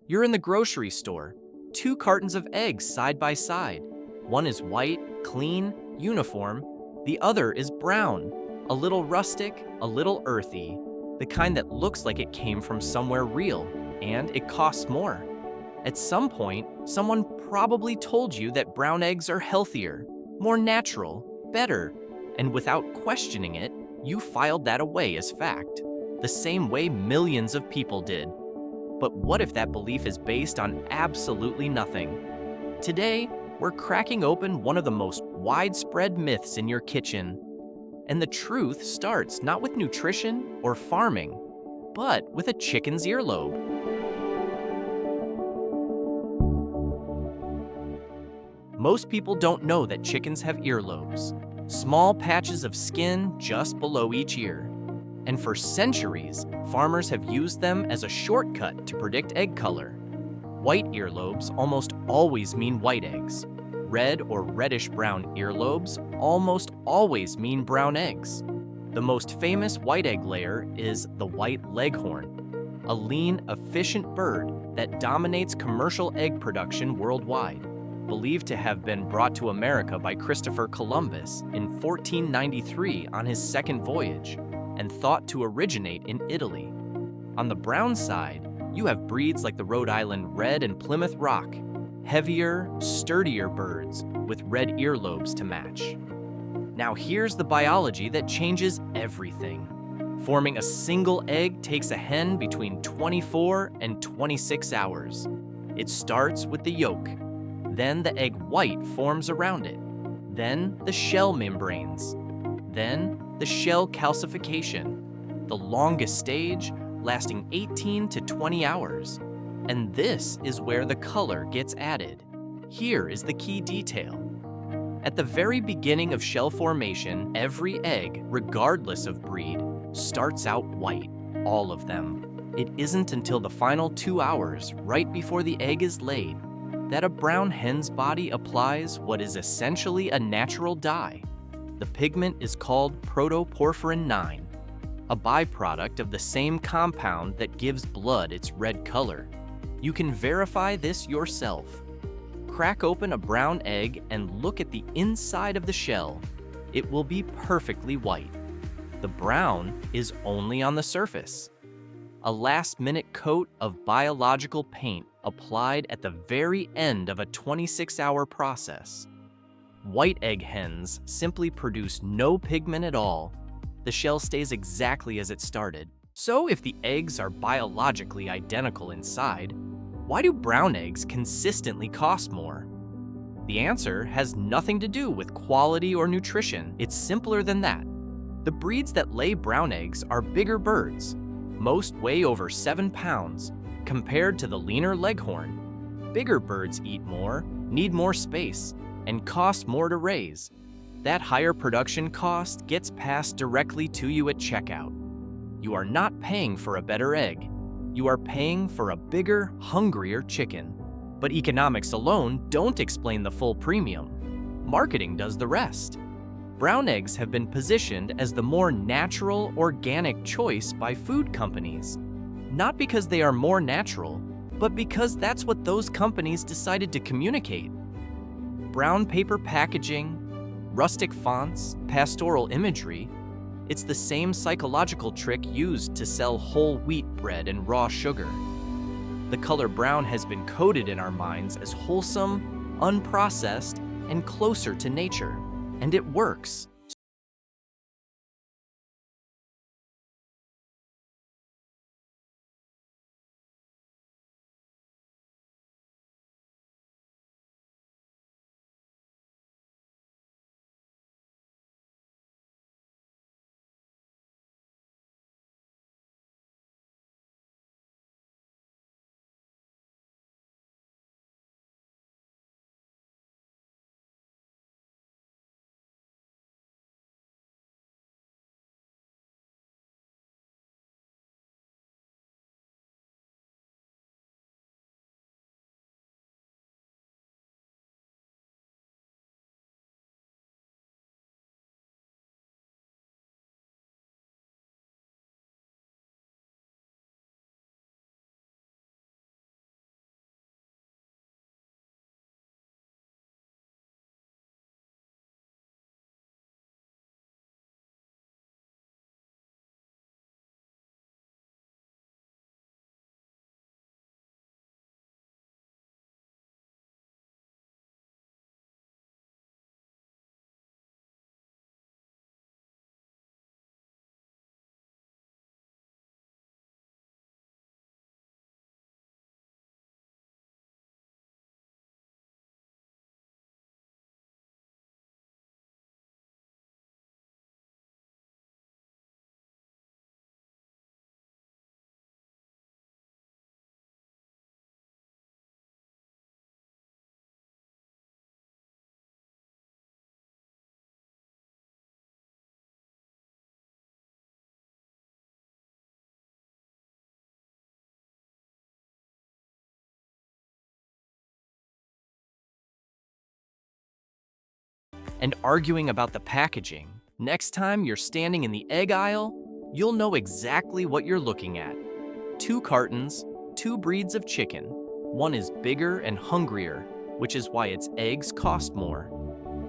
You're in the grocery store. Two cartons of eggs side by side. One is white, clean, uniform. The other is brown, a little rustic, a little earthy, the kind that looks like it came from somewhere real, and it costs more. At some point, someone probably told you that brown eggs are healthier, more natural, better, and without questioning it, you filed that away as fact, the same way millions of people did. But what if that belief is based on absolutely nothing? Today, we're cracking open one of the most widespread myths in your kitchen. And the truth starts not with nutrition or farming, but with a chicken's earlobe. Most people don't know that chickens have earlobes, small patches of skin just below each ear. And for centuries, farmers have used them as a shortcut to predict egg color. White earlobes almost always mean white eggs. Red or reddish-brown earlobes almost always mean brown eggs. The most famous white egg layer is the white leghorn, a lean, efficient bird that dominates commercial egg production worldwide. Believed to have been brought to America by Christopher Columbus in 1493 on his second voyage, and thought to originate in Italy. On the brown side, you have breeds like the Rhode Island Red and Plymouth Rock, heavier, sturdier birds with red earlobes to match. Now here's the biology that changes everything. Forming a single egg takes a hen between 24 and 26 hours. It starts with the yolk. Then the egg white forms around it. Then the shell membranes. Then the shell calcification, the longest stage lasting 18 to 20 hours. And this is where the color gets added. Here is the key detail. At the very beginning of shell formation, every egg, regardless of breed, starts out white, all of them. It isn't until the final 2 hours, right before the egg is laid, that a brown hen's body applies what is essentially a natural dye. The pigment is called protoporphyrin IX, a byproduct of the same compound that gives blood its red color. You can verify this yourself. Crack open a brown egg and look at the inside of the shell. It will be perfectly white. The brown is only on the surface. A last-minute coat of biological paint applied at the very end of a 26-hour process. White egg hens simply produce no pigment at all. The shell stays exactly as it started. So if the eggs are biologically identical inside, why do brown eggs consistently cost more? The answer has nothing to do with quality or nutrition. It's simpler than that. The breeds that lay brown eggs are bigger birds. Most weigh over 7 pounds, compared to the leaner leghorn. Bigger birds eat more, need more space, and cost more to raise. That higher production cost gets passed directly to you at checkout. You are not paying for a better egg. You are paying for a bigger, hungrier chicken. But economics alone don't explain the full premium. Marketing does the rest. Brown eggs have been positioned as the more natural, organic choice by food companies. Not because they are more natural, but because that's what those companies decided to communicate. Brown paper packaging, rustic fonts, pastoral imagery, it's the same psychological trick used to sell whole wheat bread and raw sugar. The color brown has been coded in our minds as wholesome, unprocessed, and closer to nature. And it works. and arguing about the packaging. Next time you're standing in the egg aisle, you'll know exactly what you're looking at. 2 cartons, 2 breeds of chicken. One is bigger and hungrier, which is why its eggs cost more.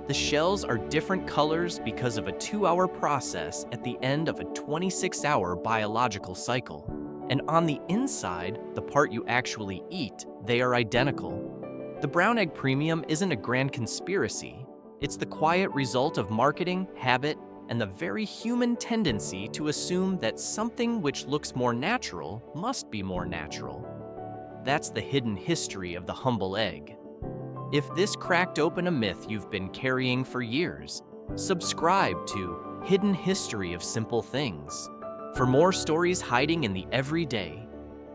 The shells are different colors because of a 2-hour process at the end of a 26-hour biological cycle. And on the inside, the part you actually eat, they are identical. The brown egg premium isn't a grand conspiracy. It's the quiet result of marketing, habit, and the very human tendency to assume that something which looks more natural must be more natural. That's the hidden history of the humble egg. If this cracked open a myth you've been carrying for years, subscribe to Hidden History of Simple Things. For more stories hiding in the everyday,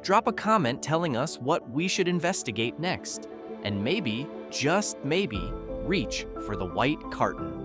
drop a comment telling us what we should investigate next, and maybe, just maybe, reach for the white carton.